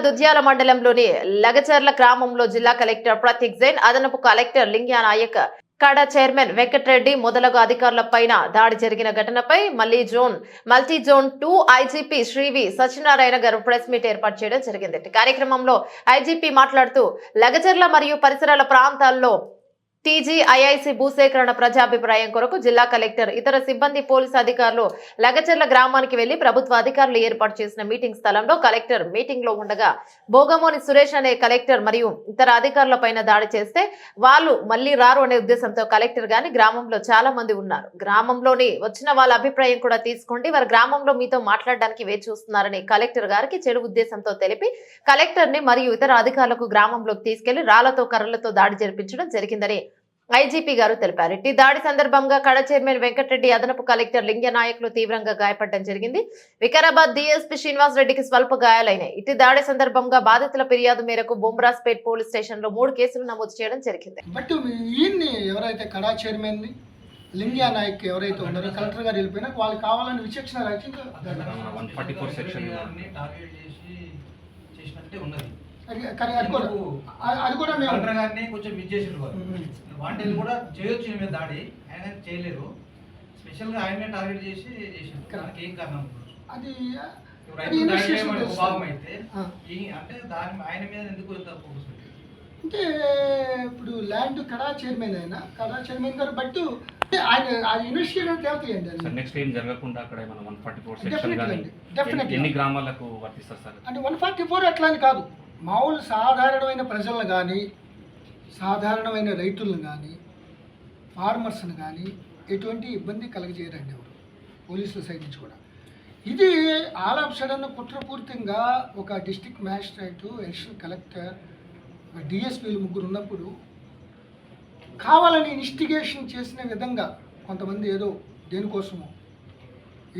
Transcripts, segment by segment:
దుద్యాల మండలంలోని లగచర్ల గ్రామంలో జిల్లా కలెక్టర్ ప్రతీక్ జైన్, అదనపు కలెక్టర్ లింగ్యా నాయక్, కడా చైర్మన్ వెంకటరెడ్డి మొదలగు అధికారులపైన దాడి జరిగిన ఘటనపై multi zone 2 IGP Srivi Satyanarayana గారు ప్రెస్ మీట్ ఏర్పాటు చేయడం జరిగింది. కార్యక్రమంలో ఐజీపీ మాట్లాడుతూ లగచర్ల మరియు పరిసరాల ప్రాంతాల్లో టీజీఐఐసీ భూసేకరణ ప్రజాభిప్రాయం కొరకు జిల్లా కలెక్టర్, ఇతర సిబ్బంది, పోలీసు అధికారులు లగచర్ల గ్రామానికి వెళ్లి ప్రభుత్వ అధికారులు ఏర్పాటు చేసిన మీటింగ్ స్థలంలో కలెక్టర్ మీటింగ్ లో ఉండగా భోగమోని సురేష్ అనే కలెక్టర్ మరియు ఇతర అధికారులపైన దాడి చేస్తే వాళ్ళు మళ్లీ రారు అనే ఉద్దేశంతో కలెక్టర్ గాని గ్రామంలో చాలా మంది ఉన్నారు. గ్రామంలోని వచ్చిన వాళ్ళ అభిప్రాయం కూడా తీసుకోండి, వారి గ్రామంలో మీతో మాట్లాడడానికి వేచి చూస్తున్నారని కలెక్టర్ గారికి చెడు ఉద్దేశంతో తెలిపి కలెక్టర్ ని మరియు ఇతర అధికారులకు గ్రామంలోకి తీసుకెళ్లి రాళ్లతో కర్రలతో దాడి జరిపించడం జరిగిందని ఐజీపీ గారు తెలిపారు. ఇట్టి దాడి సందర్భంగా కడా చైర్మన్ వెంకటరెడ్డి, అదనపు కలెక్టర్ లింగ్యా నాయకులు తీవ్రంగా గాయపడడం జరిగింది. వికారాబాద్ డీఎస్పీ శ్రీనివాస్ రెడ్డికి స్వల్ప గాయాలైనాయి. ఇట్టి దాడి సందర్భంగా బాధితుల ఫిర్యాదు మేరకు బొమ్రాస్పేట్ పోలీస్ స్టేషన్ లో 3 కేసులు నమోదు చేయడం జరిగింది. బట్ ఈయన్ని ఎవరైతే కడా చైర్మన్ ని లింగ్యా నాయక్ ఎవరైతే ఉన్నారో కలెక్టర్ గారు వెళ్ళిపోయినా వాళ్ళు కావాలని విచక్షణ రహితంగా అది కూడా మేము కొంచెం మిస్ చేసారు. వాటిని కూడా చేయొచ్చు మీద దాడి, ఆయన చేయలేరు. స్పెషల్ గా ఆయన టార్గెట్ చేసి చేసారు. ఏం కారణం అది భాగం అయితే అంటే దాని ఆయన మీద ఎందుకు ఫోకస్ పెట్టారు అంటే ఇప్పుడు ల్యాండ్ కడా చైర్మన్ గారు బట్టు ఆయన ఇన్వెస్టిగేషన్ తేలుతాయండి. నెక్స్ట్ ఏం జరగకుండా అక్కడ మనం 144 సెక్షన్ గాని ఎన్ని గ్రామాలకు వర్తిస్తారు సార్? అంటే 144 అట్లా అని కాదు, మామూలు సాధారణమైన ప్రజలను కానీ, సాధారణమైన రైతులను కానీ, ఫార్మర్స్ని కానీ ఎటువంటి ఇబ్బంది కలగజేయరండి ఎవరు, పోలీసుల సైడ్ నుంచి కూడా. ఇది ఆల్ ఆఫ్ సడన్ కుట్రపూరితంగా ఒక డిస్ట్రిక్ట్ మ్యాజిస్ట్రేట్, అడిషనల్ కలెక్టర్, డిఎస్పీలు 3 ఉన్నప్పుడు కావాలని ఇన్వెస్టిగేషన్ చేసిన విధంగా కొంతమంది ఏదో దేనికోసమో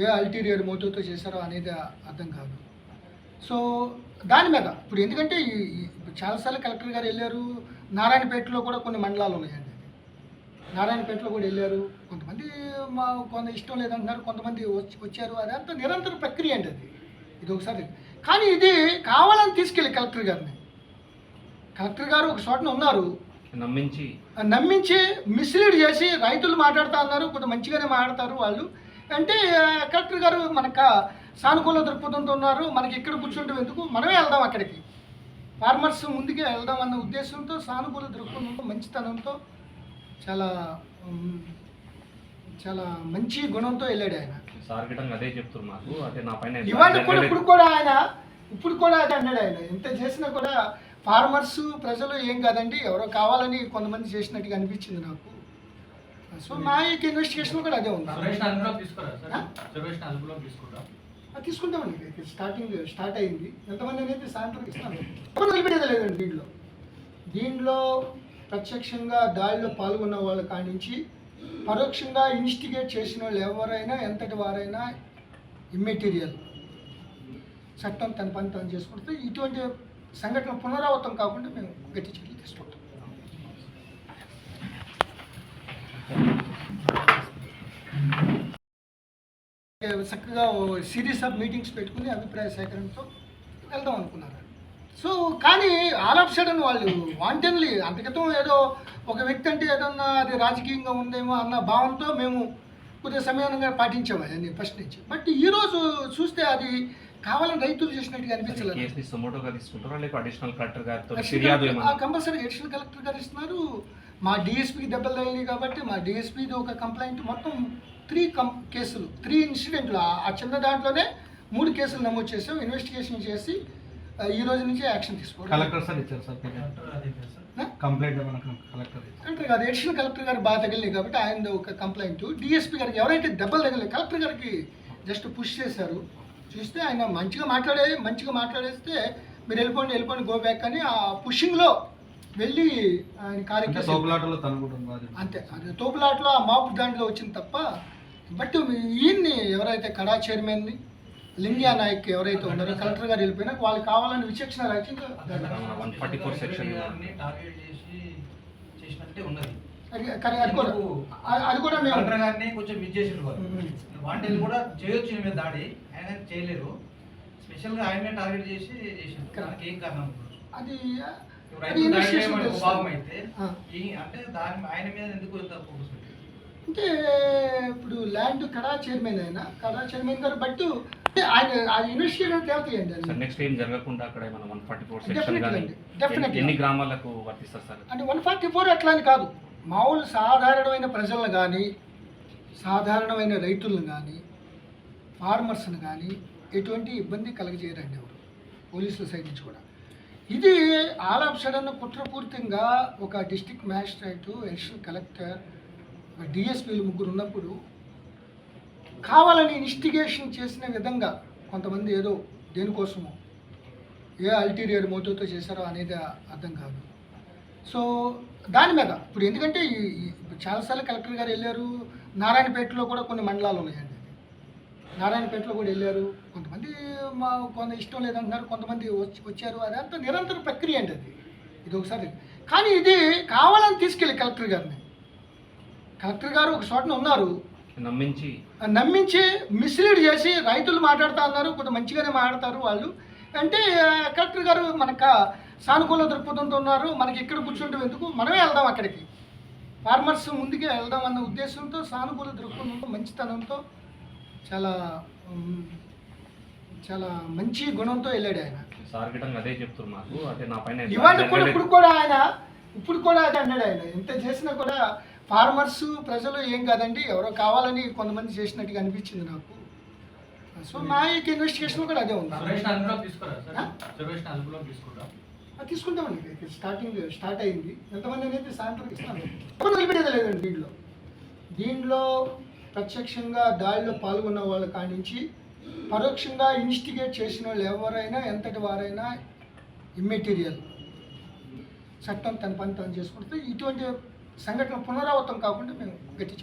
ఏ అల్టీరియర్ మోటివ్తో చేశారో అనేది అర్థం కాదు. సో దాని మీద ఇప్పుడు ఎందుకంటే చాలాసార్లు కలెక్టర్ గారు వెళ్ళారు. నారాయణపేటలో కూడా కొన్ని మండలాలు ఉన్నాయండి. నారాయణపేటలో కూడా వెళ్ళారు. కొంతమంది కొంత ఇష్టం లేదంటున్నారు, కొంతమంది వచ్చారు. అదంతా నిరంతర ప్రక్రియ అండి అది. ఇది ఒకసారి కానీ ఇది కావాలని తీసుకెళ్ళి కలెక్టర్ గారు ఒక చోటన ఉన్నారు, నమ్మించి మిస్లీడ్ చేసి రైతులు మాట్లాడుతూ ఉన్నారు. కొంత మంచిగానే మాట్లాడతారు వాళ్ళు అంటే కలెక్టర్ గారు మనకు సానుకూల దృక్పథంతో ఉన్నారు. మనకి ఇక్కడ కూర్చుంటే ఎందుకు, మనమే వెళ్దాం అక్కడికి, ఫార్మర్స్ ముందుకే వెళ్దాం అన్న ఉద్దేశంతో, సానుకూల దృక్పథంతో, మంచితనంతో, చాలా చాలా మంచి గుణంతో వెళ్ళాడు ఆయన. ఇవాళ కూడా ఇప్పుడు కూడా అదే అన్నాడు ఆయన. ఎంత చేసినా కూడా ఫార్మర్స్ ప్రజలు ఏం కాదండి, ఎవరో కావాలని కొంతమంది చేసినట్టుగా అనిపించింది నాకు. సో మా యొక్క ఇన్వెస్టిగేషన్ కూడా అదే ఉంది. తీసుకుంటామండి. స్టార్ట్ అయింది. ఎంతమంది అనేది సాయంత్రం ఇస్తాను. వదిలిపెట్టేది లేదండి. దీంట్లో ప్రత్యక్షంగా దాడిలో పాల్గొన్న వాళ్ళ కాడి నుంచి పరోక్షంగా ఇన్వెస్టిగేట్ చేసిన వాళ్ళు ఎవరైనా, ఎంతటి వారైనా ఇమ్మెటీరియల్, చట్టం తన పని తను చేసుకుంటే ఇటువంటి సంఘటన పునరావృతం కాకుండా మేము గట్టి చర్యలు తీసుకుంటాం. చక్కగా సిరీస్ ఆఫ్ మీటింగ్స్ పెట్టుకుని అభిప్రాయ సేకరణతో వెళ్దాం అనుకున్నారు. సో కానీ ఆల్ ఆఫ్ సడన్ వాళ్ళు వాంటెన్లీ, అంతక్రితం ఏదో ఒక వ్యక్తి అంటే ఏదన్నా అది రాజకీయంగా ఉందేమో అన్న భావంతో మేము కొద్దిగా సమయంగా పాటించాము అన్ని ఫస్ట్ నుంచి. బట్ ఈరోజు చూస్తే అది కావాలని రైతులు చేసినట్టుగా అనిపించలేదు. కంపల్సరీ అడిషనల్ కలెక్టర్ గారు ఇస్తున్నారు. మా డిఎస్పీకి దెబ్బలు తగిలినాయి కాబట్టి మా డిఎస్పీది ఒక కంప్లైంట్, మొత్తం 3 కేసులు, 3 ఇన్సిడెంట్లు. ఆ చిన్న దాంట్లోనే 3 కేసులు నమోదు చేసాం. ఇన్వెస్టిగేషన్ చేసి ఈ రోజు నుంచి యాక్షన్ తీసుకోవాలి. కలెక్టర్ సార్ ఇచ్చారు సార్ కంప్లైంట్. కలెక్టర్ గారు, అడిషనల్ కలెక్టర్ గారు బాగా తగిలినాయి కాబట్టి ఆయన ఒక కంప్లైంట్. డిఎస్పీ గారికి ఎవరైతే దెబ్బలు తగిలినాయి కలెక్టర్ గారికి జస్ట్ పుష్ చేశారు. చూస్తే ఆయన మంచిగా మాట్లాడేస్తే మీరు వెళ్ళిపోండి గో బ్యాక్ అని ఆ పుషింగ్లో వెళ్ళి ఆయన కార్యక్రమం అంతే. అది తోపులాటలో ఆ మాపు దాంట్లో వచ్చింది తప్ప. బట్ ఈయన్ని ఎవరైతే కడా చైర్మన్ని, లింగ్యా నాయక్ ఎవరైతే ఉన్నారో కలెక్టర్ గారు వెళ్ళిపోయినా వాళ్ళు కావాలని విచక్షణ రహితంగా అది కూడా మేము కొంచెం మిస్ చేసారు. వాటిని కూడా చేయొచ్చు మీద దాడి, ఆయన చేయలేరు. స్పెషల్ గా ఆయనే టార్గెట్ చేసి చేసిండు. దానికి ఏం కారణం? అది ఇప్పుడు అది రైతు ఇన్వెస్టిగేషన్ దాడిలో తెలుస్తుంది. భాగం అయితే ఆ. అంటే దాని ఆయన మీద ఎందుకు ఇంత ఫోకస్ పెట్టారు? అంటే ఇప్పుడు ల్యాండ్ కడా చైర్మన్ అయినా కడా చైర్మన్ గారు బట్టి ఆయన ఆ ఇన్వెస్టిగేషన్ తేలుతాయండి అది. సార్ నెక్స్ట్ ఏం జరగకుండా అక్కడ ఏమైనా 144 సెక్షన్ Definitely కానీ అండి. Definitely. ఎన్ని గ్రామాలకు వర్తిస్తారు సార్? అంటే 144 అట్లా అని కాదు, మామూలు సాధారణమైన ప్రజలను కానీ సాధారణమైన రైతులను కానీ ఫార్మర్స్ని కానీ ఎటువంటి ఇబ్బంది కలగజేయరండి ఎవరు, పోలీసుల సైడ్ నుంచి కూడా. ఇది ఆల్ ఆఫ్ సడన్ కుట్రపూరితంగా ఒక డిస్ట్రిక్ట్ మ్యాజిస్ట్రేటు, అడిషనల్ కలెక్టర్, డిఎస్పీలు ముగ్గురు ఉన్నప్పుడు కావాలని ఇన్వెస్టిగేషన్ చేసిన విధంగా కొంతమంది ఏదో దేనికోసమో ఏ అల్టీరియర్ మోటివ్తో చేశారో అనేది అర్థం కాదు. సో దాని మీద ఇప్పుడు ఎందుకంటే చాలాసార్లు కలెక్టర్ గారు వెళ్ళారు, నారాయణపేటలో కూడా కొన్ని మండలాలు ఉన్నాయండి. నారాయణపేటలో కూడా వెళ్ళారు, కొంతమంది కొంత ఇష్టం లేదంటున్నారు, కొంతమంది వచ్చారు. అదంతా నిరంతర ప్రక్రియ అండి అది. ఇది ఒకసారి కానీ ఇది కావాలని తీసుకెళ్ళి కలెక్టర్ గారు ఒక చోటన ఉన్నారు, నమ్మించి మిస్లీడ్ చేసి రైతులు మాట్లాడుతూ ఉన్నారు, కొంత మంచిగానే మాట్లాడతారు వాళ్ళు. అంటే కలెక్టర్ గారు మనకు సానుకూల దృక్పథంతో ఉన్నారు, మనకి ఇక్కడ కూర్చుంటాం ఎందుకు, మనమే వెళ్దాం అక్కడికి, ఫార్మర్స్ ముందుకే వెళ్దాం అన్న ఉద్దేశంతో, సానుకూల దృక్పథంతో, మంచితనంతో, చాలా చాలా మంచి గుణంతో వెళ్ళాడు ఆయన. అదే చెప్తున్నారు మాకు, అదే నా పైన ఇవాళ కూడా ఇప్పుడు కూడా అదే అన్నాడు ఆయన. ఎంత చేసినా కూడా ఫార్మర్స్ ప్రజలు ఏం కాదండి, ఎవరో కావాలని కొంతమంది చేసినట్టుగా అనిపించింది నాకు. సో నా యొక్క ఇన్వెస్టిగేషన్ కూడా అదే ఉంది. తీసుకుంటామండి, స్టార్ట్ అయింది. ఎంతమంది అనేది సాయంత్రం ఇస్తాను, వదిలిపెట్టేది లేదండి. దీంట్లో ప్రత్యక్షంగా దాడిలో పాల్గొన్న వాళ్ళ కాడి నుంచి పరోక్షంగా ఇన్వెస్టిగేట్ చేసిన వాళ్ళు ఎవరైనా ఎంతటి వారైనా ఇమ్మెటీరియల్, చట్టం తన పని తాను చేసుకుంటే ఇటువంటి సంఘటన పునరావృతం కాకుండా మేము గట్టి